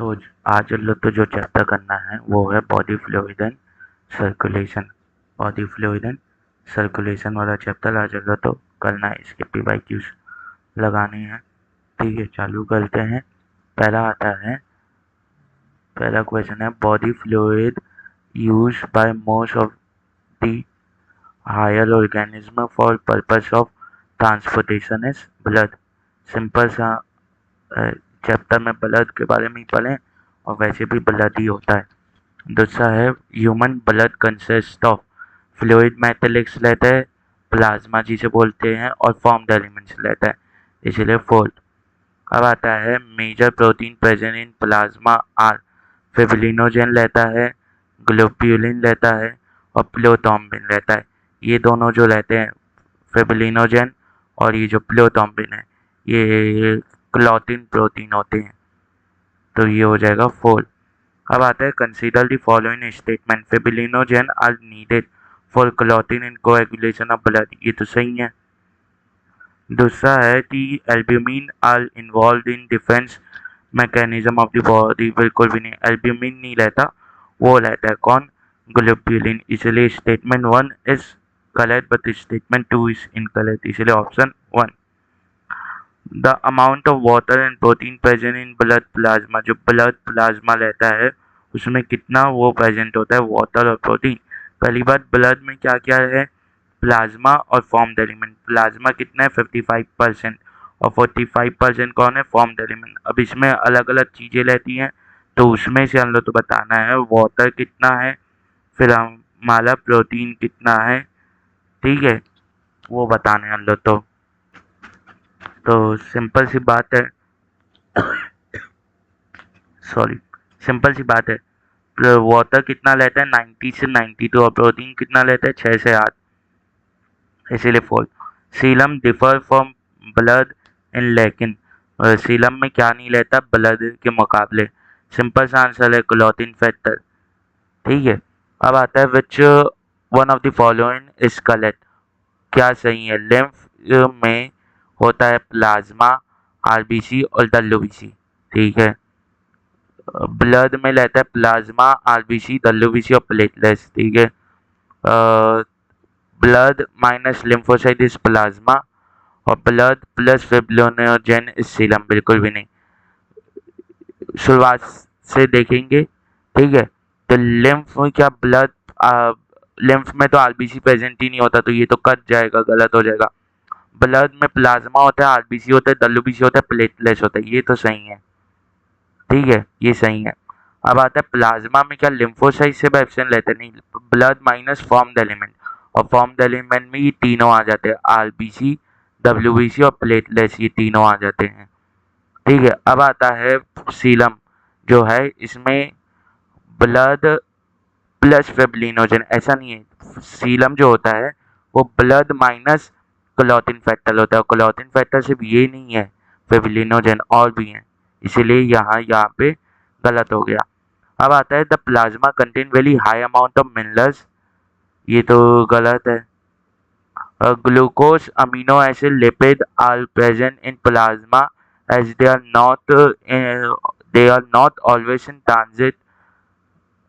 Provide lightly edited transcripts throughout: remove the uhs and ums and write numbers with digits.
तो आज लोग तो जो चैप्टर करना है वो है body fluid and circulation. Body fluid and circulation वाला चैप्टर आज लोग तो करना है, इसके PYQs लगाने हैं। ठीक है, चालू करते हैं। पहला क्वेश्चन है body fluid use by most of the higher organism for purpose of transportation is blood. Simple सा चैप्टर में ब्लड के बारे में ही पढ़ें और वैसे भी ब्लड ही होता है। दूसरा है human blood consist of fluid metallics रहता है, प्लाज्मा जिसे बोलते हैं, और फॉर्म्ड एलिमेंट्स रहता है, इसीलिए फोल्ड। अब आता है major protein present in plasma are fibrinogen रहता है, ग्लोब्यूलिन रहता है और प्रोथ्रोम्बिन रहता है। ये दोनों जो रहते हैं फिब्रिनोजेन और ये जो प्रोथ्रोम्बिन है ये क्लॉटिन प्रोटीन होते हैं, तो ये हो जाएगा फोल्ड। अब आता है consider the following statement fibrinogen are needed for clotting in coagulation of blood. ये तो सही है। दूसरा है कि albumin are involve in defence mechanism of the body. बिल्कुल भी नहीं, एल्ब्यूमिन नहीं रहता, वो रहता है कौन? ग्लोब्यूलिन। इसलिए statement 1 is correct but statement 2 is incorrect, इसलिए option 1। The amount of water and protein present in blood plasma. जो ब्लड प्लाज्मा रहता है उसमें कितना वो प्रेजेंट होता है, वाटर और प्रोटीन। पहली बात, ब्लड में क्या क्या है? प्लाज्मा और फॉर्म्ड एलिमेंट। प्लाज्मा कितना है? 55% और 45% कौन है? Formed element. अब इसमें अलग अलग चीज़ें रहती हैं, तो उसमें से हम लोग तो बताना है वाटर कितना है, फिर हमारा प्रोटीन कितना है, ठीक है, वो बताने हैं हम लोग। तो सिंपल सी बात है सिंपल सी बात है, वाटर कितना लेता है? 90 से 92 और प्रोटीन कितना लेता है? 6 से 8, इसीलिए fold. Serum differ from blood in लेकिन सीलम में क्या नहीं लेता ब्लड के मुकाबले? सिंपल सा आंसर है क्लॉटिन फैक्टर। ठीक है, अब आता है which one of the following is correct. क्या सही है? लिम्फ में होता है प्लाज्मा, RBC और WBC। ठीक है, ब्लड में रहता है प्लाज्मा, RBC, WBC और प्लेटलेट्स। ठीक है, blood minus lymphocyte is plasma और blood plus fibrinogen is serum. बिल्कुल भी नहीं, शुरुआत से देखेंगे। ठीक है, तो लिम्फ में क्या ब्लड, लिम्फ में तो RBC प्रेजेंट ही नहीं होता, तो ये तो कट जाएगा, गलत हो जाएगा। ब्लड में प्लाज्मा होता है, RBC होता है, WBC होता है, प्लेटलेट्स होता है, ये तो सही है। ठीक है, ये सही है। अब आता है प्लाज्मा में क्या लिम्फोसाइट से एब्सेंट लेते नहीं, ब्लड माइनस फॉर्म्ड एलिमेंट, और फॉर्म्ड एलिमेंट में ये तीनों आ जाते हैं, RBC, WBC और प्लेटलेट्स, ये तीनों आ जाते हैं। ठीक है, अब आता है सीलम जो है, इसमें ब्लड प्लस फिब्रिनोजेन, ऐसा नहीं है। सीलम जो होता है वो ब्लड माइनस क्लॉटिन फैक्टर होता है, क्लॉटिन फैक्टर सिर्फ ये नहीं है, फिब्रिनोजेन और भी हैं, इसीलिए यहाँ पे गलत हो गया। अब आता है the plasma contain very high amount of minerals. ये तो गलत है। Glucose, amino acid, lipid are present in plasma as they are not always in transit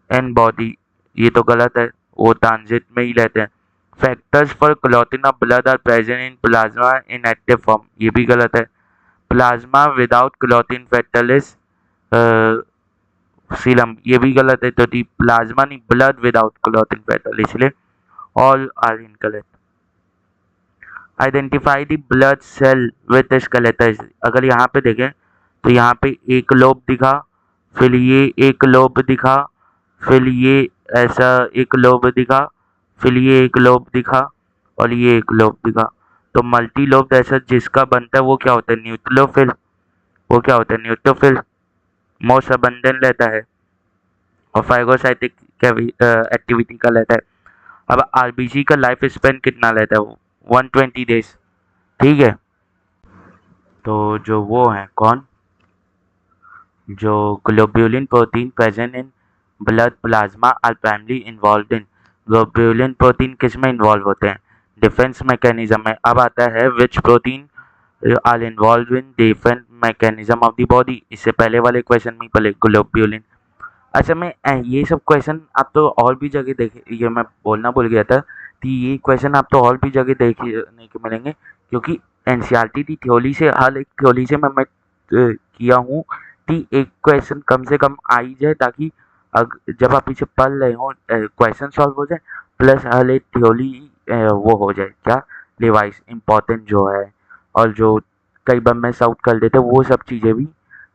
in body. ये तो गलत है, वो ट्रांजिट में ही रहते हैं। Factors for clotting of blood are present in plasma in active form. ये भी गलत है। Plasma without clotting factor is serum. ये भी गलत है, तो प्लाज्मा नहीं, ब्लड विदाउट क्लॉटिन फैक्टर, इसलिए all are incorrect. Identify the blood cell with skeleton. अगर यहाँ पे देखें तो यहाँ पे एक लोब दिखा, फिर ये एक लोब दिखा, फिर ये ऐसा एक लोब दिखा, फिर ये एक लोब दिखा और ये एक लोब दिखा। तो मल्टी लोब ऐसा जिसका बनता है वो क्या होता है? न्यूक्लियोफिल। वो क्या होता है? न्यूक्लियोफिल मोस्ट अबंडेंट रहता है और फाइगोसाइटिक एक्टिविटी का रहता है। अब RBC का लाइफ स्पेन कितना रहता है? 120 डेज। ठीक है, तो जो वो है कौन, जो globulin protein present in blood plasma are primary involve in. Globulin protein किस में इन्वॉल्व होते हैं? डिफेंस मैकेनिज्म में। अब आता है which protein are involve in defence mechanism of the body, इससे पहले वाले क्वेश्चन में पहले ग्लोब्यूलिन। अच्छा मैं ये सब क्वेश्चन आप तो और भी जगह देखे, ये मैं बोलना भूल गया था कि ये क्वेश्चन आप तो और भी जगह देखने को मिलेंगे, क्योंकि एनसीईआरटी की थ्योरी से हर एक थ्योरी से मैं किया हूँ कि एक क्वेश्चन कम से कम आ ही जाए, ताकि जब आप इसे पढ़ रहे हो क्वेश्चन सॉल्व हो जाए, प्लस हर एक थ्योरी वो हो जाए क्या रिवाइज इम्पोर्टेंट जो है, और जो कई बार मैं आउट कर देते वो सब चीज़ें भी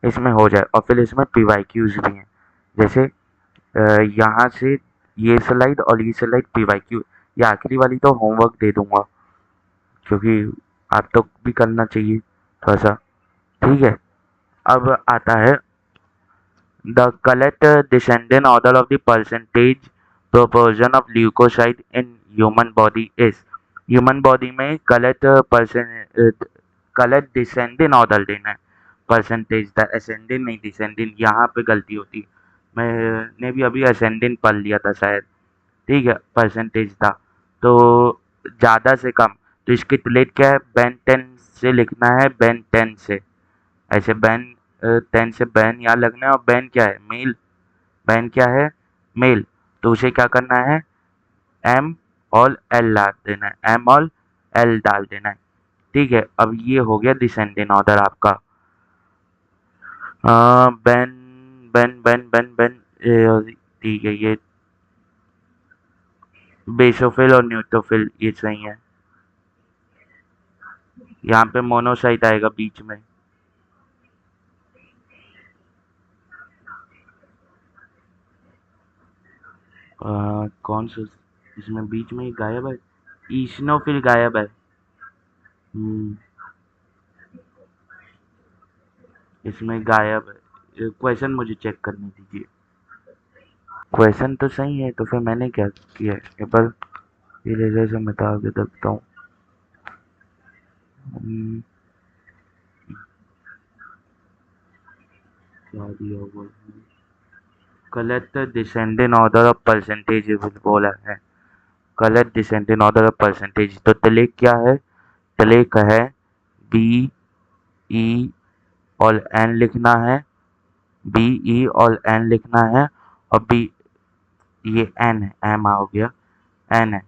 इसमें हो जाए। और फिर इसमें पीवाईक्यूज भी हैं, जैसे यहाँ से ये स्लाइड और ये स्लाइड पीवाईक्यू, ये आखिरी वाली तो होमवर्क दे दूंगा, क्योंकि आप तो भी करना चाहिए थोड़ा सा, ठीक है। अब आता है the correct descendant order of the percentage proportion of leucocyte in human body is. Human body में करेक्ट डिसेंडेंट ऑर्डर देना है, परसेंटेज द असेंडेंट नहीं डिसेंडेंट, यहाँ पे गलती होती है, मैंने भी अभी असेंडेंट पढ़ लिया था शायद, ठीक है। परसेंटेज था तो ज़्यादा से कम, तो इसकी प्लेट क्या है, बैन 10 से लिखना है, बैन 10 से, ऐसे बैन 10 से बैन यहाँ लगना है, और बैन क्या है मेल, बैन क्या है मेल, तो उसे क्या करना है एम और एल डाल देना है, एम और एल डाल देना है, ठीक है। अब ये हो गया डिसेंडेंट ऑर्डर आपका। Ban ban ban ban ban ठीक है, ये बेसोफिल और न्यूट्रोफिल ये सही है, यहाँ पे मोनोसाइट आएगा बीच में। कौन सा इसमें बीच में ही गायब है, ईशनोफिल गायब है। हम्म, इसमें गायब है, क्वेश्चन मुझे चेक करने दीजिए। क्वेश्चन तो सही है, तो फिर मैंने क्या किया है, ये पर इरेजर से मिटा के देखता हूँ। क्या दिया हुआ है, collect descendant order of percentage बोला है, collect descendant order of percentage, तो तलेक क्या है, तलेक है बी ई और एन लिखना है, बी ई और एन लिखना है, और बी ये एन है, एम आ हो गया, एन है,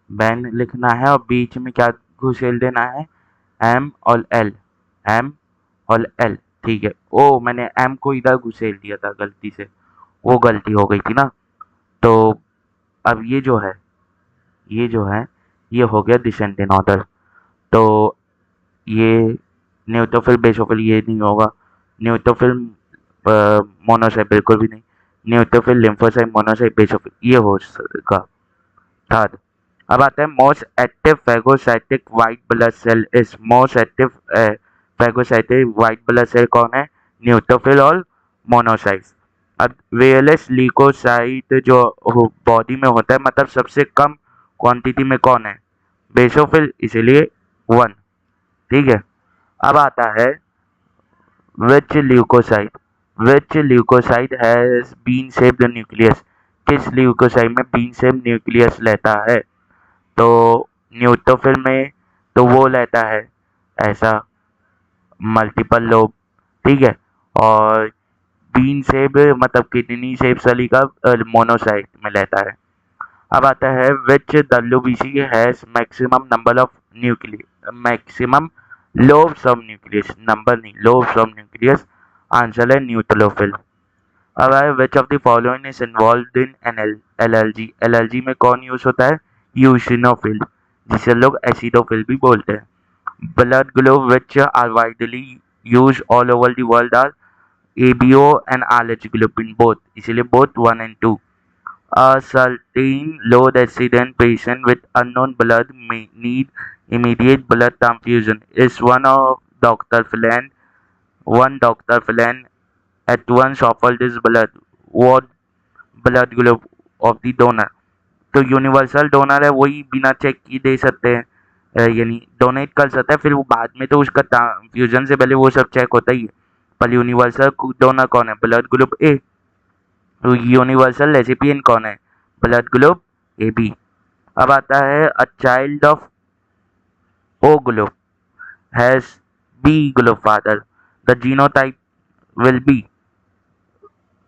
बैन लिखना है, और बीच में क्या घुसेल देना है, एम और एल, एम और एल, ठीक है। ओ मैंने एम को इधर घुसेल दिया था गलती से, वो गलती हो गई थी ना। तो अब ये जो है ये हो गया डिसेंडेंट ऑर्डर, तो ये न्यूट्रोफिल बेसोफिल ये नहीं होगा, न्यूट्रोफिल मोनोसाइट बिल्कुल भी नहीं, न्यूट्रोफिल लिम्फोसाइट मोनोसाइट बेसोफिल ये होगा थर्ड। अब आता है most active phagocytic white blood cell is, most active phagocytic white blood cell कौन है, न्यूट्रोफिल और मोनोसाइट्स। अब वेयरलेस ल्यूकोसाइट जो बॉडी में होता है, मतलब सबसे कम क्वांटिटी में कौन है, बेसोफिल, इसीलिए 1, ठीक है। अब आता है which leukocyte, which leukocyte has been shaped nucleus, किस ल्यूकोसाइट में बीन शेप न्यूक्लियस रहता है, तो न्यूट्रोफिल में तो वो रहता है ऐसा मल्टीपल लोब, ठीक है। और बीन शेप मतलब किडनी शेप सली का मोनोसाइट में रहता है। अब आता है which WBC has maximum number of nucleus, maximum lobes of nucleus, number नहीं लोब्स ऑफ न्यूक्लियस, आंसर है न्यूट्रोफिल। अब है which of the following is involve in an allergy, allergy में कौन यूज होता है, यूसिनोफिल, जिसे लोग एसिडोफिल भी बोलते हैं। Blood glove which are widely use all over the world are ABO and Rh globin both, इसीलिए both 1 and 2। A certain low accident patient with unknown blood may need immediate blood transfusion. Is one Dr. Phelan at once offered his blood. What blood group of the donor? तो universal donor है, वही बिना check किए दे सकते हैं, यानी donate कर सकता है, फिर वो बाद में तो उसका ट्रांसफ्यूजन से पहले वो सब चेक होता ही है। पर यूनिवर्सल डोनर कौन है, ब्लड ग्रुप ए, तो यूनिवर्सल रेसिपिएंट कौन है, ब्लड ग्रुप ए बी। अब आता है a child of O group has B group father, the genotype will be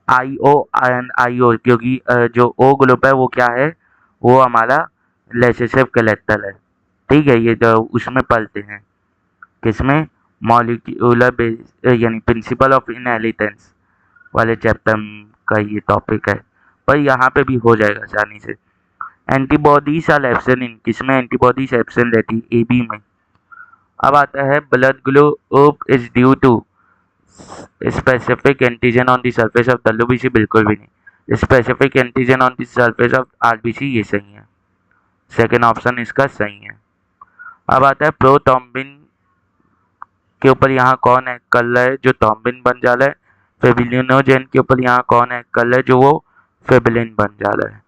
IO and IO, क्योंकि जो O ग्रुप है वो क्या है, वो हमारा रिलेशनशिप कलेक्टर है। ठीक है, ये जो उसमें पढ़ते हैं किसमें, मॉलिक्यूलर बेस यानी प्रिंसिपल ऑफ इनहेरिटेंस वाले चैप्टर का ये टॉपिक है, पर यहाँ पे भी हो जाएगा आसानी से। एंटीबॉडीज आर एब्सेंट इन, किसमें एंटीबॉडीज एब्सेंट रहती है, AB में। अब आता है blood group is due to specific antigen on the surface of WBC, बिल्कुल भी नहीं। Specific antigen on the surface of RBC, ये सही है, सेकेंड ऑप्शन इसका सही है। अब आता है प्रोथ्रोम्बिन के ऊपर यहाँ कौन एक्ट कर रहा है, जो थ्रोम्बिन बन जा रहा है। फिब्रिनोजेन के ऊपर यहाँ कौन एक्ट कर रहा है, जो वो फिब्रिलिन बन जा रहा है।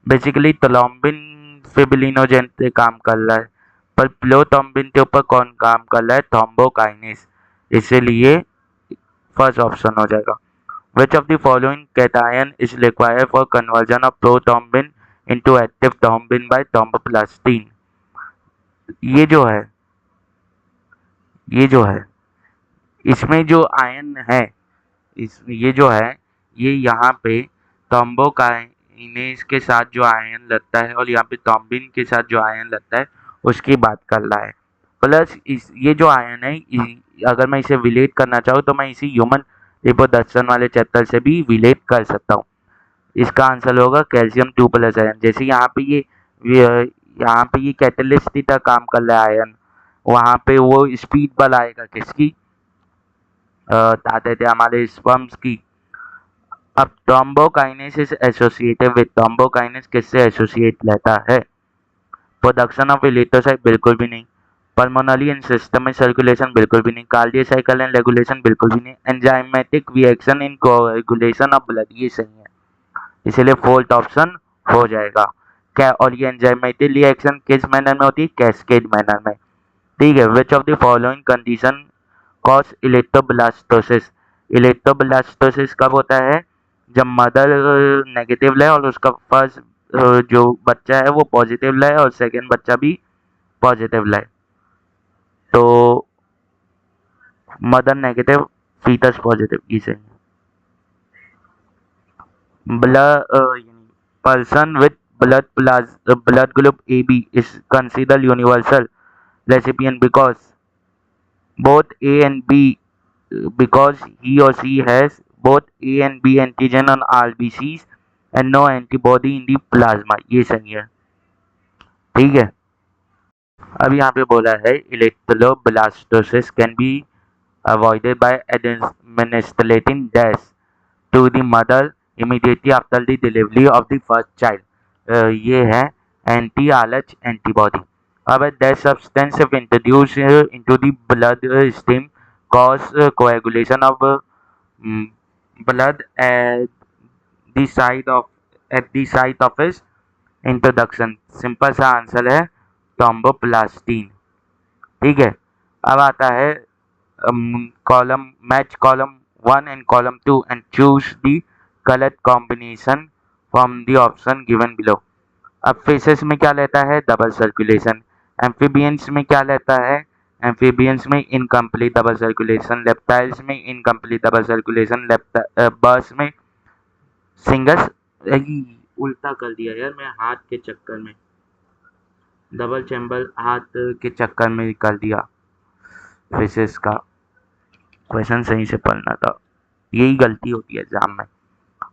बेसिकली थ्रोम्बिन फिब्रिनोजेन पे काम कर रहा है, पर प्रोथ्रोम्बिन के ऊपर कौन काम कर रहा है, थ्रोम्बोकाइनेस, इसीलिए फर्स्ट ऑप्शन हो जाएगा। Which of the following cation is required for conversion of prothrombin into active thrombin by thromboplastin? ये जो है, ये जो है, इसमें जो आयन है, ये जो है, ये यहाँ पे थ्रोम्बोकाइनेस के साथ जो आयन लगता है और यहाँ पे थ्रोम्बिन के साथ जो आयन लगता है उसकी बात कर रहा है। प्लस ये जो आयन है, अगर मैं इसे विलेट करना चाहूँ तो मैं इसी ह्यूमन रिप्रोडक्शन वाले चैप्टर से भी विलेट कर सकता हूँ। इसका आंसर होगा कैल्शियम 2+ आयन। जैसे यहाँ पे ये कैटलिस्ट की तरह काम कर रहा है आयन, वहाँ पे वो स्पीड बढ़ाएगा किसकी, ताते थे हमारे स्पर्म्स की। अब thrombokinase is associated with, thrombokinase किससे एसोसिएट रहता है, प्रोडक्शन ऑफ इलेक्ट्रोसाइट, बिल्कुल भी नहीं। पल्मोनरी एंड सिस्टमिक सर्कुलेशन, बिल्कुल भी नहीं। कार्डियक साइकिल एंड रेगुलेशन, बिल्कुल भी नहीं। Enzymatic reaction in coagulation of blood, ये सही है, इसलिए फोर्थ ऑप्शन हो जाएगा। क्या, और ये एंजाइमेटिक रिएक्शन किस मैनर में होती है, कैस्केड मैनर में। ठीक है। Which of the following condition cause erythroblastosis, erythroblastosis कब होता है, जब मदर नेगेटिव लाए और उसका फर्स्ट जो बच्चा है वो पॉजिटिव लाए और सेकेंड बच्चा भी पॉजिटिव लाए, तो मदर नेगेटिव फीटस पॉजिटिव, ये सही है। Blood person with blood group AB is considered universal recipient because both A and B, because he or she has both A and B antigen on RBCs and no antibody in the plasma, ये सही है। ठीक है। अब यहाँ पे बोला है erythroblastosis can be avoided by administrating dash to the mother immediately after the delivery of the first child. ये है anti-ALH antibody. अब that substance if introduced into the blood stream cause coagulation of blood at the site of its introduction. Simple सा answer है thromboplastin. ठीक है। अब आता है column match column 1 and column 2 and choose the correct combination from the option given below. अब fishes में क्या लेता है, डबल सर्कुलेशन। एम्फीबियंस में क्या लेता है, एम्फीबियंस में इनकम्प्लीट डबल सर्कुलेशन। लेप्टाइल्स में इनकम्प्लीट डबल सर्कुलेशन। बर्ड्स में सिंगल, उल्टा कर दिया यार मैं, हाथ के चक्कर में डबल चैम्बर, हाथ के चक्कर में कर दिया। फिशेस का क्वेश्चन सही से पढ़ना था, यही गलती होती है एग्जाम में।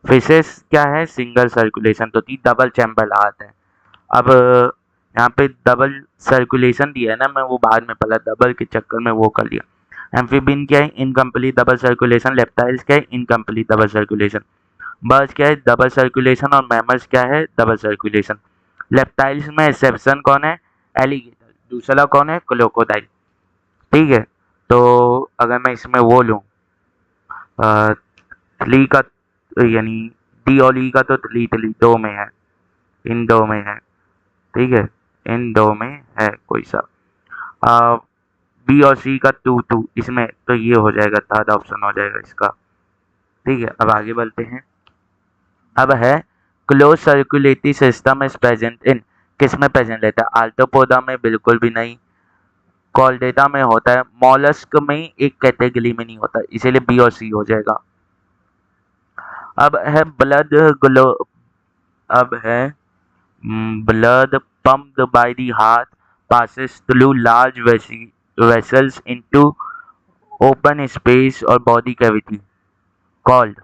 फिशेस क्या है, सिंगल सर्कुलेशन तो थी, डबल चैम्बर हाथ है। अब यहाँ पे डबल सर्कुलेशन दिया है ना, मैं वो बाद में पढ़ा, डबल के चक्कर में वो कर लिया। एम्फीबियन क्या है, इनकम्प्लीट डबल सर्कुलेशन। लेप्टाइल्स क्या है, इनकम्प्लीट डबल सर्कुलेशन। बर्ड्स क्या है, डबल सर्कुलेशन। और मैमल्स क्या है, डबल सर्कुलेशन। लेप्टाइल्स में एक्सेप्शन कौन है, एलिगेटर। दूसरा कौन है, क्रोकोडाइल। ठीक है। तो अगर मैं इसमें वो लूँ थ्री का, यानी डी और ई का, तो थ्री दो में है, इन दो में है। ठीक है, इन दो में है कोई सा। बी और सी का 2 इसमें, तो ये हो जाएगा, थर्ड ऑप्शन हो जाएगा इसका। ठीक है। अब आगे बढ़ते हैं। अब है close circulatory system is present in, किस में प्रेजेंट रहता है, आर्थ्रोपोडा में, बिल्कुल भी नहीं। कॉर्डेटा में होता है, मॉलस्क में एक कैटेगरी में नहीं होता, इसीलिए बी और सी हो जाएगा। अब है ब्लड ग्लो अब है blood pumped by the heart passes through large vessels into open space or body cavity called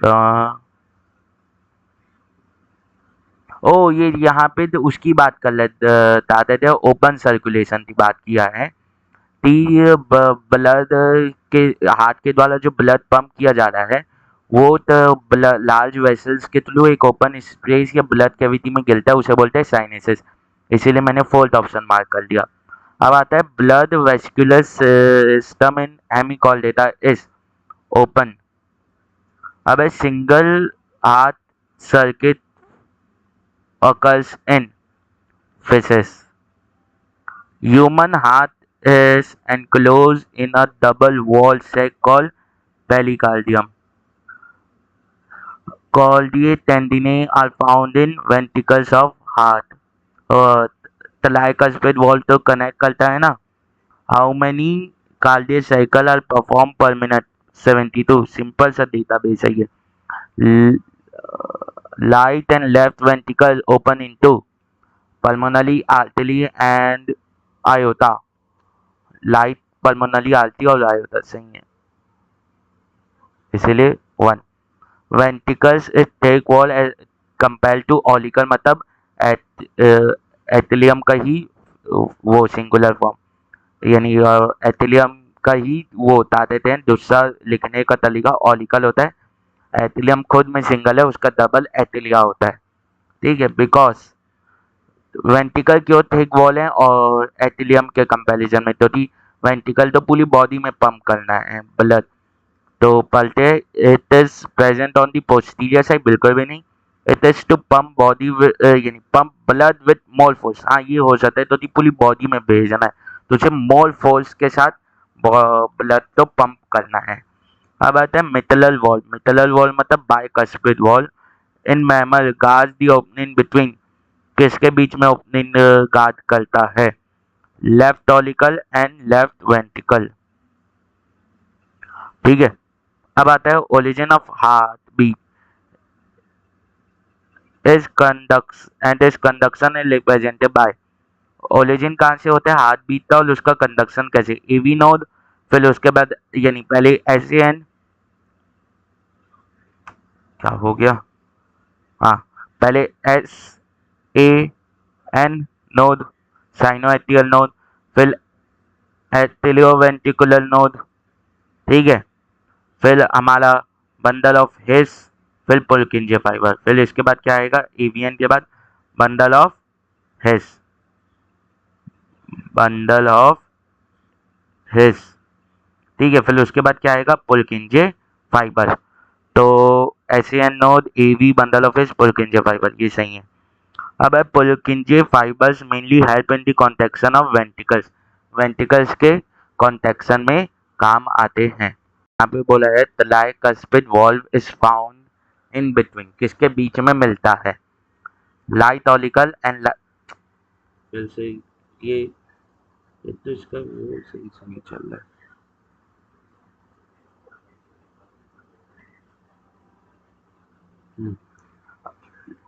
uh, ओ ये यहाँ पे तो उसकी बात कर लेते थे, ओपन सर्कुलेशन की बात किया है। टी ब्लड के हार्ट के द्वारा जो ब्लड पंप किया जा रहा है वो तो लार्ज वेसल्स के थ्रू एक ओपन स्पेस या ब्लड कैविटी में गिरता है, उसे बोलते हैं साइनेसिस। इसीलिए मैंने फोर्थ ऑप्शन मार्क कर दिया। अब आता है blood vascular system in Hemichordata is open. अब है single heart circuit occurs in feces. Human heart is enclosed in a double-walled sac called pericardium. Cordae tendineae are found in ventricles of heart. और tricuspid wall तो connect करता है ना। How many cardiac cycle are performed per minute? 72. Simple सा database है ये। Right and left ventricle open into pulmonary artery and aorta. Right pulmonary artery और aorta सही है, इसीलिए 1। ventricles is thick wall as compared to auricle, मतलब एथिलियम का ही वो सिंगुलर फॉर्म, यानी एथिलियम का ही वो बता देते हैं। दूसरा लिखने का तरीका ऑलिकल होता है, एथिलियम खुद में सिंगल है, उसका डबल एथिलिया होता है। ठीक है, बिकॉज वेंट्रिकल क्यों थिक वॉल है और एथिलियम के कंपैरिजन में, क्योंकि वेंट्रिकल तो पूरी बॉडी में पंप करना है ब्लड, तो पलटे it is present on the posterior side, बिल्कुल भी नहीं। It is to pump body यानी pump blood with more force. हाँ ये हो सकता है, तो पूरी बॉडी में भेजना है तो उसे मोल फोर्स के साथ ब्लड तो पंप करना है। अब आता है मिटलल वॉल। मिटलल वॉल मतलब bicuspid valve. In mammal guard the opening between, किसके बीच में ओपनिंग गार्ड करता है? Left auricle and left ventricle. ठीक है, अब आता है origin of heart beat is conducts and is conduction is represented by. Origin कहाँ से होता है हार्ट बीट का और उसका कंडक्शन कैसे? एवी नोड, फिर उसके बाद यानी पहले एस एन, क्या हो गया, हाँ पहले S A N node, sinoatrial node, फिर एटिलियोवेंट्रिकुलर नोड। ठीक है, फिर हमारा बंडल ऑफ हिस, फिर पुल्किंजे फाइबर, फिर इसके बाद क्या आएगा? एवीएन के बाद bundle of His, bundle of His. ठीक है, फिर उसके बाद क्या आएगा? Purkinje fibre. तो SN node, AV, bundle of His, Purkinje fibre, ये सही है। अब है Purkinje fibres mainly help in the contraction of ventricles. Ventricles के कॉन्ट्रैक्शन में काम आते हैं। यहाँ पे बोला है tricuspid valve is found in between, किसके बीच में मिलता है? लाइट ऑलिकल एंड फिर से ये तो इसका वो सही से नहीं चल रहा है।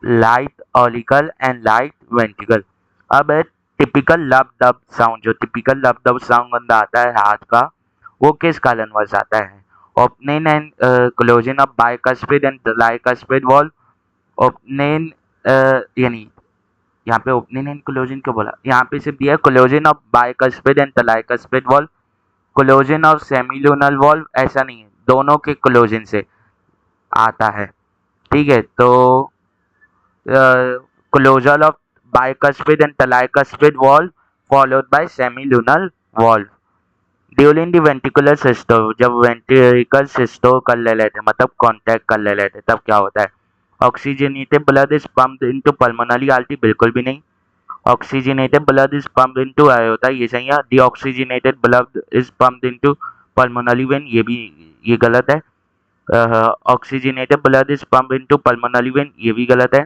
Right auricle and right ventricle. अब है टिपिकल लब डब साउंड। जो टिपिकल लब डब साउंड आता है हार्ट का, वो किस कारणवश आता है? Opening and closure of bicuspid and tricuspid valve. Opening यानी यहाँ पे ओपनिंग एंड क्लोजन क्यों बोला? यहाँ पे सिर्फ दिया closure of bicuspid and tricuspid valve, closure of semilunar valve ऐसा नहीं है, दोनों के क्लोजन से आता है। ठीक है, तो closure of bicuspid and tricuspid valve followed by semilunar valve. During the ventricular systole, जब ventricle systole कर ले लेते मतलब कॉन्टैक्ट कर ले लेते तब क्या होता है? Oxygenated blood is pumped into pulmonary artery, बिल्कुल भी नहीं। Oxygenated blood is pumped into iota, ये सही है। Deoxygenated blood is pumped into pulmonary vein, ये गलत है। Oxygenated blood is pumped into pulmonary vein, ये भी गलत है।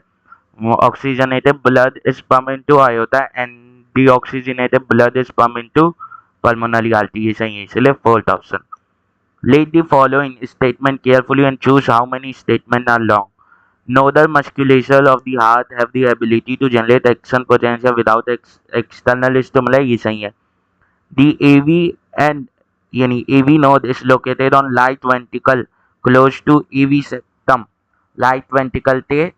Oxygenated blood is pumped into aorta and deoxygenated blood is pumped into pulmonary artery, ये सही है, इसलिए fourth option. Read the following statement carefully and choose how many statements are long. Neither musculature of the heart have the ability to generate action potential without external stimuli, ये सही है। The AV and यानी AV node is located on right ventricle close to AV septum. Right ventricle ते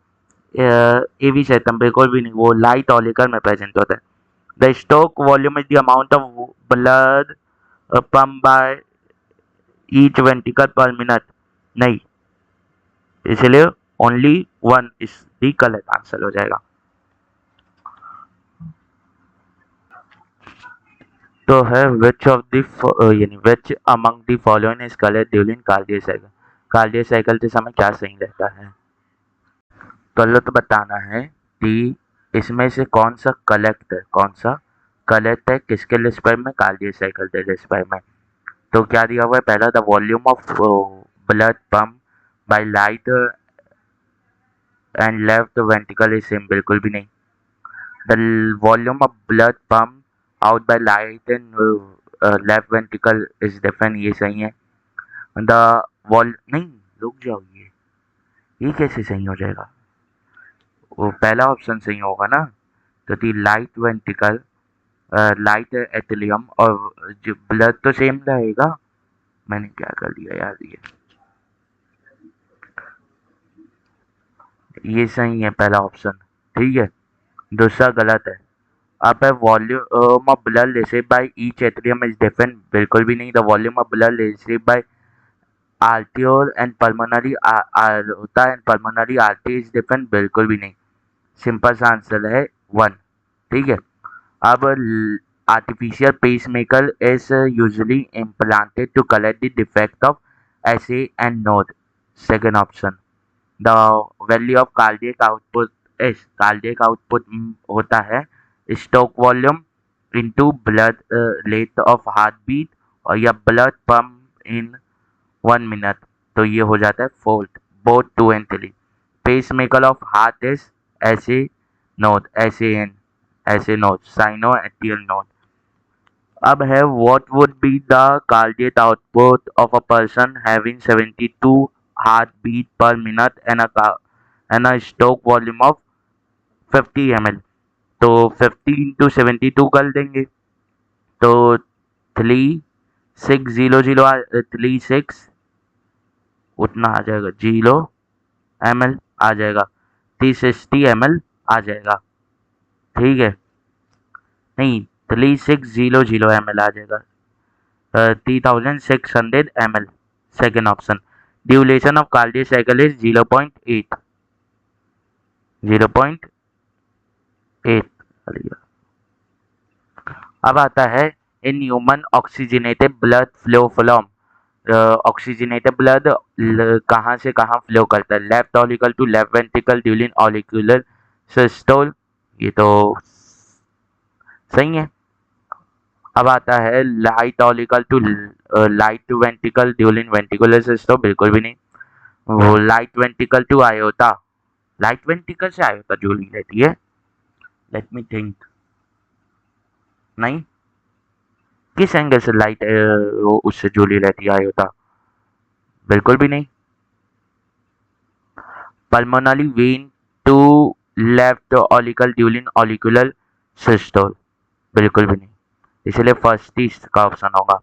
AV septum बिल्कुल भी नहीं, वो right ऑलिकल में प्रेजेंट होता है। The stroke volume is the amount of blood pumped by each ventricle per minute, नहीं, इसलिए only one is the correct answer हो जाएगा। तो है विच ऑफ द यानी which among the following is correct during cardiac cycle. Cardiac cycle के समय क्या सही रहता है? तो बताना है कि इसमें से कौन सा कलेक्ट है, कौन सा कलेक्ट है किसके लिस्पर में, कार्डियक साइकिल के लिस्पर में। तो क्या दिया हुआ है? पहला the volume of blood pump by right and left ventricle is same, बिल्कुल भी नहीं। The volume of blood pump out by right and left ventricle is different, ये सही है। द वॉल नहीं, रुक जाओ, ये कैसे सही हो जाएगा? वो पहला ऑप्शन सही होगा ना, तो दी लाइट वेंट्रिकल लाइट एथिलियम और जो ब्लड तो सेम रहेगा। मैंने क्या कर दिया यार, ये सही है पहला ऑप्शन, ठीक है। दूसरा गलत है। अब है volume of blood received by each atrium is different, बिल्कुल भी नहीं। The volume of blood received by arteriole and pulmonary होता है, पल्मोनरी आर्टरी इज डिफरेंट, बिल्कुल भी नहीं। सिंपल सा आंसर है 1, ठीक है। अब artificial pacemaker is usually implanted to correct the defect of SA and node, second option. The value of cardiac output is, cardiac output होता है stroke volume into blood rate of heart beat और या blood pump in 1 minute, तो ये हो जाता है fourth, both 2 and 3। Pacemaker of heart is SA node, SA N, SA node, sino atrial node. अब है what would be the cardiac output of a person having 72 heart beat per minute and a stroke volume of 50 ml। तो 50 into 72 कर देंगे, तो 3600 उतना आ जाएगा, 0 ml आ जाएगा, 360 ml आ जाएगा, ठीक है। नहीं, 3600 ml आ जाएगा, 3600 ml, second option. Duration of cardiac cycle is 0.8, 0.8। अब आता है in human oxygenated blood flow from, oxygenated blood कहाँ से कहाँ फ्लो करता है? Left auricle to left ventricle during auricular systole, ये तो सही है। अब आता है right auricle to right ventricle during ventricular systole, बिल्कुल भी नहीं। वो right ventricle to aorta, right ventricle से आयोटा जुड़ी रहती है, लेट मी थिंक, नहीं, किस एंगल से लाइट उससे जुड़ी रहती है आयोटा, बिल्कुल भी नहीं। Pulmonary vein to left auricle during auricular systole, बिल्कुल भी नहीं, इसलिए फर्स्ट ही इसका ऑप्शन होगा।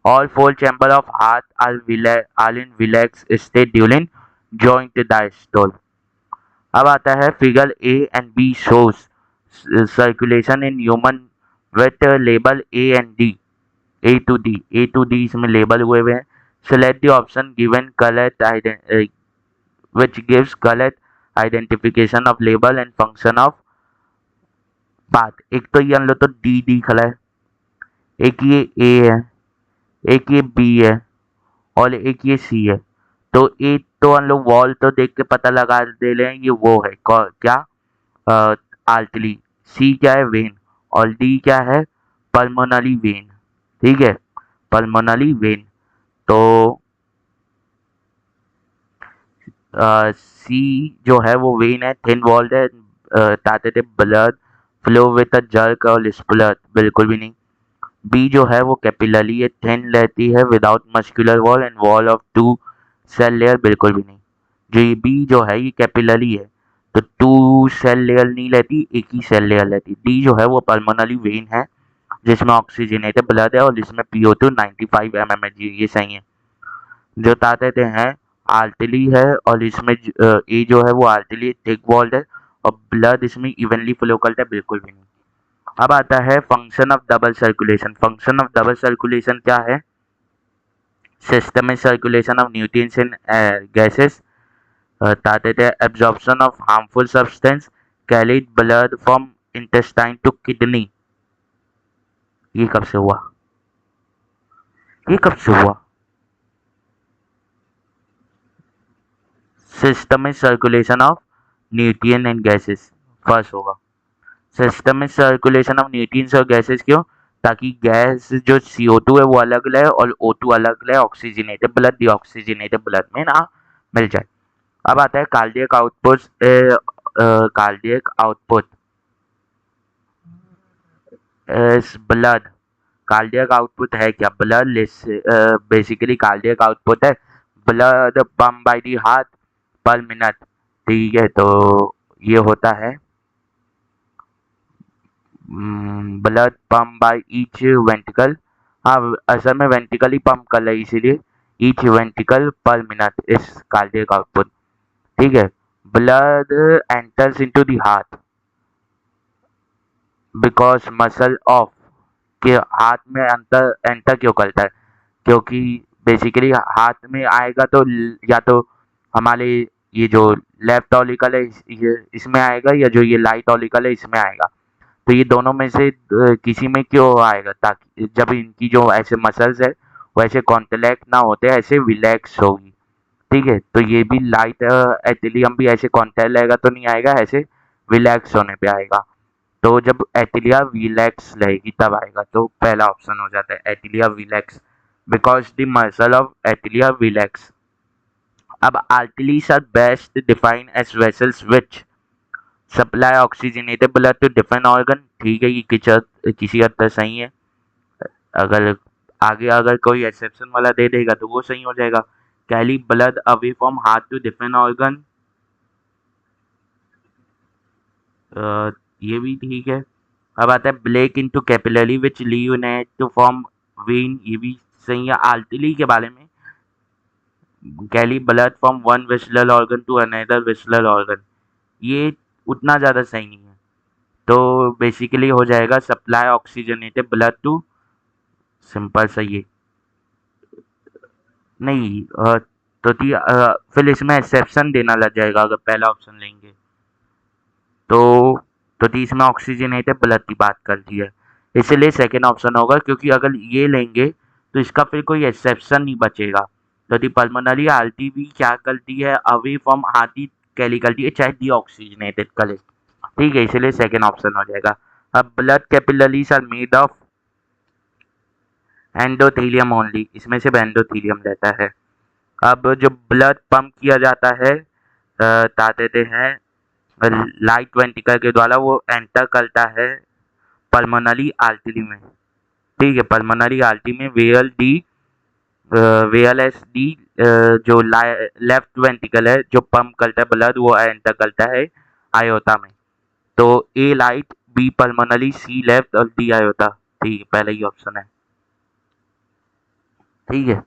All four chamber of heart are in relax state during joint diastole. अब आता है figure A and B shows circulation in human with label A and D, A to D इसमें लेबल हुए हुए हैं। Select the option given correct which gives correct identification of label and function of path। एक तो ये हम लोग तो डी खड़ा है, एक ये ए है, एक ये बी है और एक ये सी है। तो ए तो हम लोग वॉल तो देख के पता लगा दे रहे हैं ये वो है क्या, आर्टरी। सी क्या है? वेन। और डी क्या है? पल्मोनरी वेन, ठीक है, पल्मोनरी वेन। तो सी जो है वो वेन है, थिन वॉल्ड है, ताते blood flow with a jerk और स्प्लट, बिल्कुल भी नहीं। बी जो है वो कैपिलरी है, थिन रहती है without muscular wall and wall of two cell layer, बिल्कुल भी नहीं। जो ये बी जो है ये कैपिलरी है, तो टू सेल लेयर नहीं रहती, एक ही सेल लेयर रहती। डी जो है वो पल्मोनरी वेन है जिसमें ऑक्सीजनेटेड ब्लड है और जिसमें PO2 95 mm है जी, ये सही है। जो ताकतें हैं आर्टरी है और इसमें ए जो है वो आर्टरी थिक वॉल्ड है और ब्लड इसमें इवनली फ्लो करता है, बिल्कुल भी नहीं। अब आता है function of double circulation. Function of double circulation क्या है? Systemic circulation of nutrients in gases, ताकतें absorption of harmful substance, carried blood from intestine to kidney. ये कब से हुआ? ये कब से हुआ? Systemic circulation of nutrient and gases first होगा। सिस्टमिक सर्कुलेशन ऑफ न्यूट्रिएंट्स और गैसेस क्यों? ताकि गैस जो CO2 है वो अलग रहे और O2 अलग रहे, ऑक्सीजनेटेड ब्लड डीऑक्सीजनेटेड ब्लड में ना मिल जाए। अब आता है cardiac output. Cardiac output is blood. Cardiac output है क्या? ब्लड बेसिकली कार्डियक आउटपुट है blood pump by the heart पर मिनट। ठीक है, तो ये होता है blood pump by each ventricle. हाँ, असल में वेंट्रिकल ही पंप कर रहा है इसीलिए ईच वेंट्रिकल पर मिनट इस कार्डियक आउटपुट। ठीक है, blood enters into the heart because muscle of, कि हाथ में अंतर एंटर क्यों करता है? क्योंकि बेसिकली हाथ में आएगा तो या तो हमारे ये जो लेफ्ट ऑलिकल है ये इसमें आएगा, या जो ये राइट ऑलिकल है इसमें आएगा। तो ये दोनों में से किसी में क्यों आएगा? ताकि जब इनकी जो ऐसे मसल्स है वो ऐसे कॉन्ट्रैक्ट ना होते ऐसे रिलैक्स होगी। ठीक है, तो ये भी लाइट एथिलियम भी ऐसे कॉन्ट्रैक्ट रहेगा तो नहीं आएगा, ऐसे रिलैक्स होने पे आएगा। तो जब एथिलिया रिलैक्स रहेगी तब आएगा, तो पहला ऑप्शन हो जाता है atria relax because the muscle of atria relax. अब arteries are best defined as vessels which supply oxygenated blood to different organ. ठीक है, ये किसी हद तक सही है। अगर आगे अगर कोई एक्सेप्शन वाला दे देगा तो वो सही हो जाएगा। Carry blood away from heart to different organ, ये भी ठीक है। अब आता है break into capillary which leave to form vein, ये भी सही है। आर्टरी के बारे में carry blood from one visceral organ to another visceral organ, ये उतना ज़्यादा सही नहीं है। तो बेसिकली हो जाएगा supply oxygenated blood to, simple सही है। नहीं फिर इसमें एक्सेप्शन देना लग जाएगा अगर पहला ऑप्शन लेंगे तो। तो इसमें ऑक्सीजनेटेड ब्लड की बात कर दी है, इसलिए सेकेंड ऑप्शन होगा, क्योंकि अगर ये लेंगे तो इसका फिर कोई एक्सेप्शन नहीं बचेगा। तो दी पल्मोनरी आर्टरी भी क्या करती है? अवे फ्रॉम हार्ट कैरी करती है, चाहे डी ऑक्सीजनेटेड करे। ठीक है, इसलिए सेकेंड ऑप्शन हो जाएगा। अब blood capillaries are made of endothelium only, इसमें सिर्फ एंडोथेलियम रहता है। अब जो ब्लड पंप किया जाता है ताकते हैं लाइट वेंट्रिकल के द्वारा, वो एंटर करता है पल्मोनरी आर्टरी में। ठीक है, पल्मोनरी आर्टरी में VLSD जो लेफ्ट वेंट्रिकल है जो पंप करता है ब्लड, वो एंटर करता है आयोता में। तो ए लाइट, बी पल्मोनरी, सी लेफ्ट और डी आयोता। ठीक है, पहला ही ऑप्शन है। ठीक है,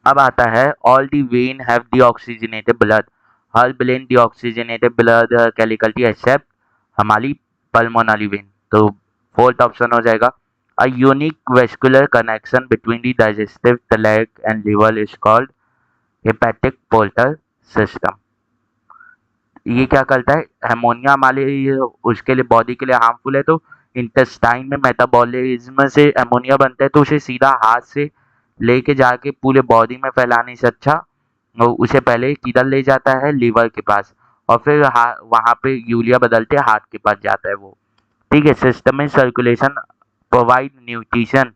अब आता है all the vein have deoxygenated blood. हर ब्लेन डी ऑक्सीजनेटेड ब्लड कैलिकल्टी एक्सेप्ट हमारी पल्मोनरी वेन। तो फोर्थ ऑप्शन हो जाएगा। A unique vascular connection between the digestive tract and liver is called hepatic portal system. ये क्या करता है? अमोनिया हमारे उसके लिए बॉडी के लिए हार्मफुल है, तो इंटेस्टाइन में मेटाबॉलिज्म से अमोनिया बनता है, तो उसे सीधा हाथ से लेके जाके पूरे बॉडी में फैलाने से अच्छा उसे पहले किधर ले जाता है? लीवर के पास, और फिर वहाँ पे यूरिया बदलते हाथ के पास जाता है वो। ठीक है, सिस्टम में सर्कुलेशन प्रोवाइड न्यूट्रिशन,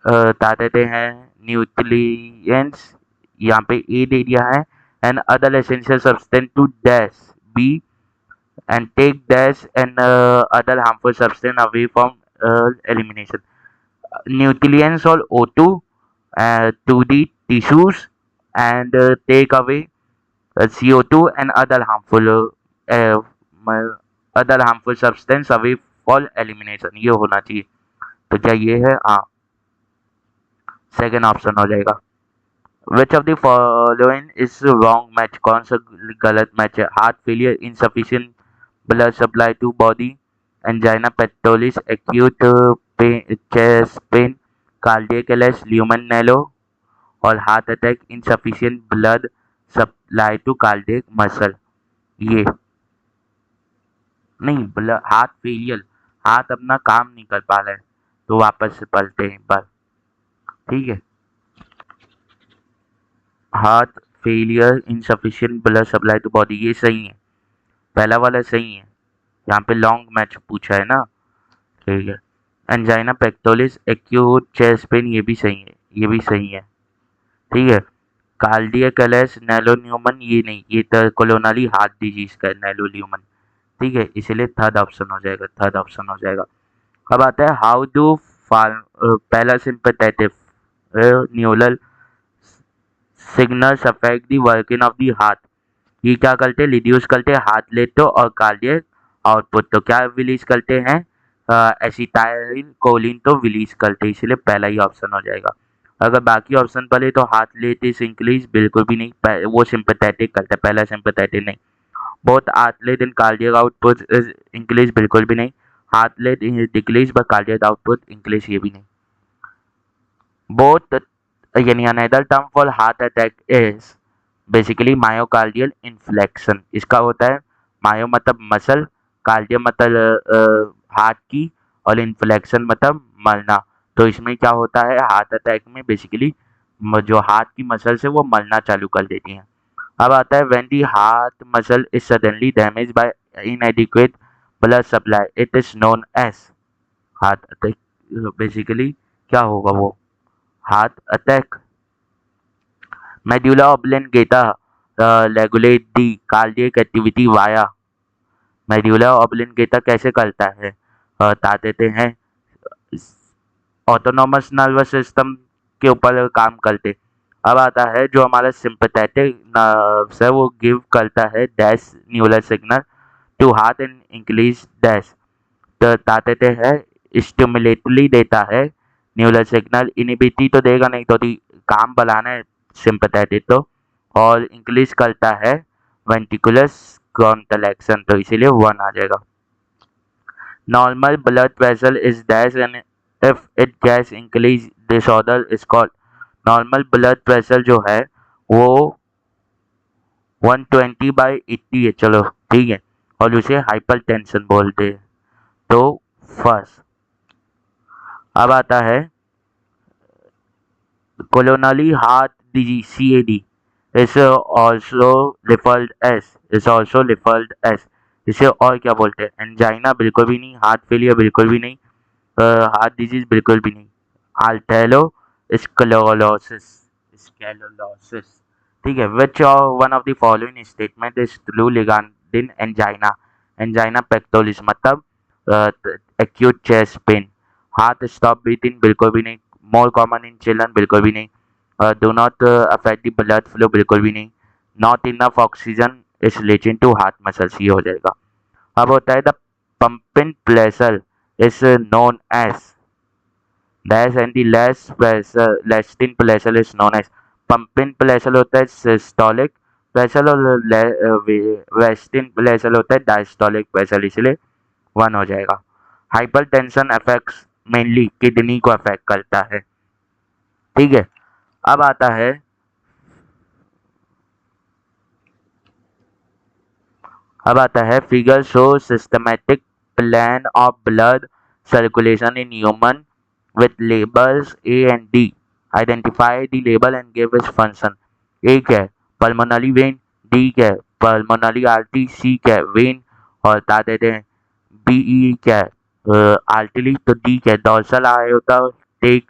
बताते हैं न्यूट्रिएंट्स, यहाँ पे ए दे दिया है, and other essential substance to dash B and take dash and other harmful substance away from elimination. Nutrients or O2 to the tissues and take away CO2 and uh, other harmful substance away for elimination. ये होना चाहिए. तो क्या ये है? हाँ, second option हो जाएगा. Which of the following is wrong match? कौन सा गलत मैच है? Heart failure, insufficient blood supply to body, angina pectoris, acute chest pain, cardiac arrest, lumen narrow, और heart attack, insufficient blood supply to cardiac muscle. ये नहीं, blood heart failure, heart अपना काम नहीं कर पा रहा है तो वापस से पलटे हैं एक बार. ठीक है, heart failure, insufficient blood supply to body, ये सही है. पहला वाला सही है. यहाँ पे लॉन्ग मैच पूछा है ना. ठीक है. Angina pectoris, acute chest pen, ये भी सही है, ये भी सही है. ठीक है. कार्डियक अरेस्ट, नेलो न्यूमन, ये नहीं, ये तो कोलोनरी हार्ट डिजीज का है नेलो न्यूमन. ठीक है, इसलिए थर्ड ऑप्शन हो जाएगा, थर्ड ऑप्शन हो जाएगा. अब आता है how do parasympathetic neural signals affect the working of the heart. ये क्या करते हैं? रिड्यूस करते हैं हार्ट रेट और कार्डियक आउटपुट. तो क्या रिलीज करते हैं? एसिटाइल कोलिन तो रिलीज करते हैं, इसलिए पहला ही ऑप्शन हो जाएगा. अगर बाकी ऑप्शन पढ़े तो हार्ट रेट इज इंक्रीज, बिल्कुल भी नहीं, वो सिंपैथेटिक करता है, पहला सिंपैथेटिक नहीं. Both heart rate and cardiac output is increase, बिल्कुल भी नहीं. Heart rate decrease but cardiac output increase, ये भी नहीं. बोथ यानी another term for heart attack is basically myocardial inflection. इसका होता है मायो मतलब मसल, कार्डियो मतलब हार्ट की, और इन्फ्लेक्शन मतलब मरना. तो इसमें क्या होता है? हार्ट अटैक में बेसिकली जो हार्ट की मसल से वो मरना चालू कर देती हैं. अब आता है when the heart muscle is suddenly damage by inadequate blood supply, it is known as heart attack. Basically क्या होगा वो? Heart attack. Medulla oblongata regulate the cardiac activity via. Medulla oblongata कैसे करता है? बता देते हैं. ऑटोनॉमस नर्वस सिस्टम के ऊपर काम करते. अब आता है जो हमारा सिंपैथेटिक नर्व्स है वो गिव करता है dash neural signal to heart and increase dash. तो बता देते हैं स्टिमुलेटली देता है न्यूरल सिग्नल, इनिबिटी तो देगा नहीं, तो काम बढ़ाना है सिंपैथेटिक तो, और इंक्रीज करता है वेंट्रिकुलस कॉन्ट्रैक्शन, तो इसीलिए 1 आ जाएगा. Normal blood pressure is dash and if it gas increase disorder is called. Normal blood pressure जो है वो 120/80 है, चलो ठीक है, और उसे हाइपरटेंशन बोलते हैं. तो फर्स्ट. अब आता है coronary heart disease, CAD, is also referred as. इसे और क्या बोलते हैं? एंजाइना बिल्कुल भी नहीं, हार्ट फेलियर बिल्कुल भी नहीं, हार्ट डिजीज बिल्कुल भी नहीं, आल्टेलो स्क्लेरोसिस, स्क्लेरोसिस. ठीक है. Which one of the following statement is true regarding angina? Angina pectoris मतलब acute chest pain. Heart stop beating बिल्कुल भी नहीं, मोर कॉमन इन चिल्ड्रन बिल्कुल भी नहीं, do not affect the blood flow बिल्कुल भी नहीं, not enough oxygen is reaching to heart muscles, ये हो जाएगा. अब होता है the pumping pressure is known as dash and the less pressure resting pressure is known as. Pumping pressure होता है सिस्टोलिक प्रेशर और रेस्टिंग प्रेशर होता है डायस्टोलिक प्रेशर, इसलिए 1 हो जाएगा. हाइपरटेंशन अफेक्ट्स मेनली किडनी को अफेक्ट करता है. ठीक है. अब आता है figure show systematic plan of blood circulation in human with labels A and D. Identify the label and give its function. A क्या है? pulmonary vein. D क्या है? pulmonary artery. C क्या है? vein. और बता देते हैं BE क्या है? artery. तो D क्या है? dorsal aorta take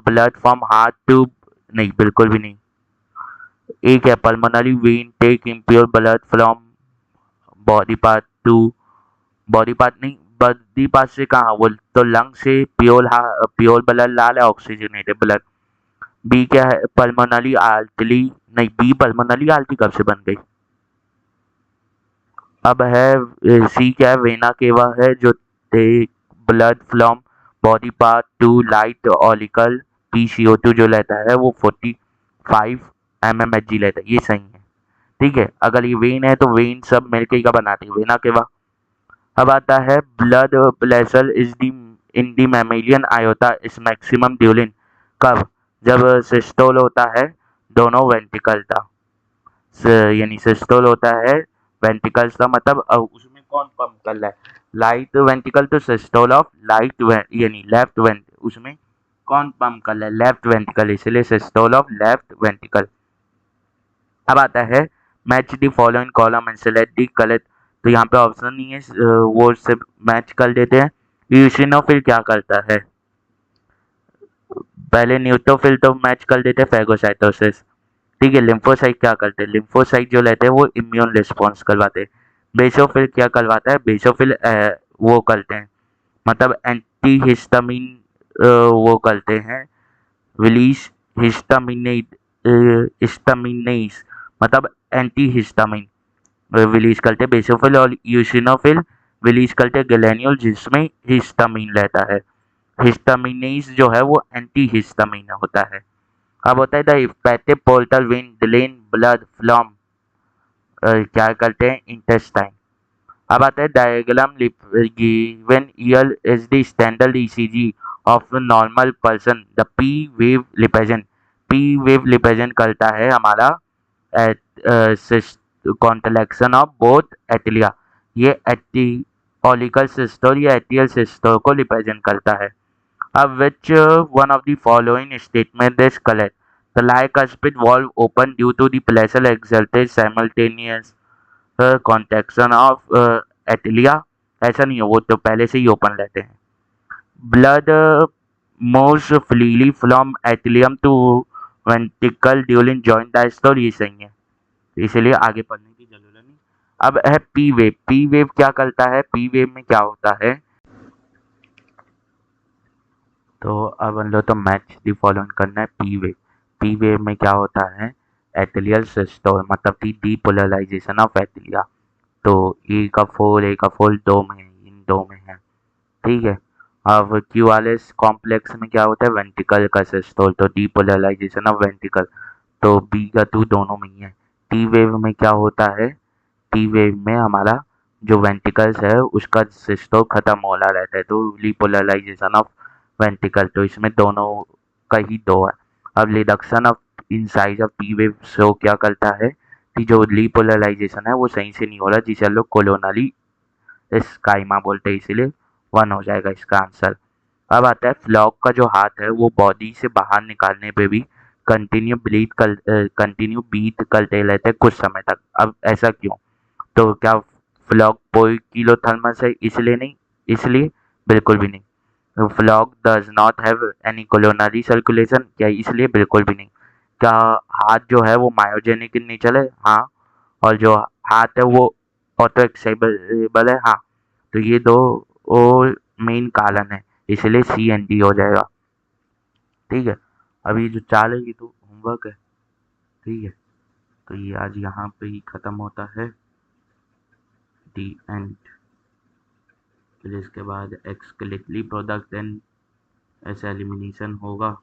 blood from heart to, नहीं बिल्कुल भी नहीं. A क्या है? pulmonary vein take impure blood from body part to, body part नहीं, बॉडी पार्ट से कहाँ, वो तो लंग से प्योर ब्लड लाल है, ऑक्सीजनेटेड ब्लड। बी क्या है, पल्मोनरी आर्टरी, नहीं बी पल्मोनरी आर्टरी कब से बन गई। अब है सी क्या है, वेना केवा है जो take blood from body part to right auricle. पी CO2 जो लेता है वो 45 mmHg लेता है, ये सही है। ठीक है, अगर ये वेन है तो वेन सब मिलके क्या बनाती है, वेना केवा। अब आता है blood vessel is the in the mammalian iota इस मैक्सिमम ड्यूरिंग, कब, जब सिस्टोल होता है दोनों वेंट्रिकल था, यानी सिस्टोल होता है वेंट्रिकल्स का, मतलब अब उसमें कौन पंप कर रहा है, लाइट वेंट्रिकल, तो सिस्टोल ऑफ लाइट यानी लेफ्ट वेंट, उसमें कौन पंप कर रहा है, लेफ्ट वेंट्रिकल, इसलिए सिस्टोल ऑफ लेफ्ट वेंट्रिकल। अब आता है match the following column and select the correct, तो यहाँ पे ऑप्शन नहीं है, वो से मैच कर देते हैं। यूसिनोफिल क्या करता है, पहले न्यूट्रोफिल तो मैच कर देते हैं फैगोसाइटोसिस। ठीक है, लिम्फोसाइट क्या करते हैं, लिम्फोसाइट जो लेते हैं वो इम्यून रिस्पॉन्स करवाते हैं। बेसोफिल क्या करवाता है, बेसोफिल वो करते हैं, मतलब एंटी हिस्टामिन वो करते हैं, रिलीज हिस्टामिनेट, हिस्टामिनेस, मतलब एंटी हिस्टामिन रिलीज करते हैं बेसोफिल, और यूसिनोफिल रिलीज करते हैं ग्लेन्यूल जिसमें हिस्टामिन रहता है। हिस्टामिनेस जो है वो एंटी हिस्टामिन होता है। अब होता है the effective portal vein drain blood from, क्या करते हैं, इंटेस्टाइन। अब आता है diagram given here is the standard ECG of normal person, the P wave represent, P wave represent करता है हमारा कॉन्ट्रैक्शन ऑफ बोथ एटिलिया, ये एटियोलिकल सिस्टोल या एटियल सिस्टोल को रिप्रेजेंट करता है। अब which one of the following statement is correct? The tricuspid valve open due to the pressure exerted simultaneous contraction of atria, ऐसा नहीं है, वो तो पहले से ही ओपन रहते हैं। Blood moves freely from atrium to ventricle during joint diastole, ये सही है, इसलिए आगे पढ़ने की जरूरत नहीं। अब है पी वेव, पी वेव क्या करता है, पी वेव में क्या होता है, तो अब हम लोग तो मैच दी फॉलोइंग करना है। पी वेव में क्या होता है, एथिलियल सिस्टोल, मतलब की डीपोलराइजेशन ऑफ एथिलिया, तो ए का फोर दो में है, इन दो में है। ठीक है, अब क्यूआरएस कॉम्प्लेक्स में क्या होता है, वेंट्रिकल का सिस्टोल, तो डीपोलराइजेशन ऑफ वेंट्रिकल, तो बी का टू दोनों में ही है। टी वेव में क्या होता है, टी वेव में हमारा जो वेंट्रिकल्स है उसका सिस्टोल खत्म हो रहा रहता है, तो डीपोलराइजेशन ऑफ वेंट्रिकल, तो इसमें दोनों का ही दो है। अब reduction of in size of P wave show क्या करता है कि जो डीपोलराइजेशन है वो सही से नहीं हो रहा, जिसे हम लोग कोलोनरी स्काइमा बोलते हैं, इसीलिए 1 हो जाएगा इसका आंसर। अब आता है फ्लॉग का जो हाथ है वो बॉडी से बाहर निकालने पे भी कंटिन्यू बीट करते रहते हैं कुछ समय तक। अब ऐसा क्यों, तो क्या फ्लॉग पोइकिलोथर्मस है इसलिए नहीं, इसलिए बिल्कुल भी नहीं। Frog does not have any coronary circulation, क्या इसलिए, बिल्कुल भी नहीं। क्या हाथ जो है वो मायोजेनिक इन नेचर है, हाँ, और जो हाथ है वो ऑटो एक्सेबल है, हाँ, तो ये दो मेन कारण है, इसलिए C&D हो जाएगा। ठीक है, अभी जो चाल है ये तो होमवर्क है। ठीक है, तो ये आज यहाँ पे ही ख़त्म होता है, दी एंड। फिर इसके बाद एक्सक्लेटली प्रोडक्ट एंड ऐसे एलिमिनेशन होगा।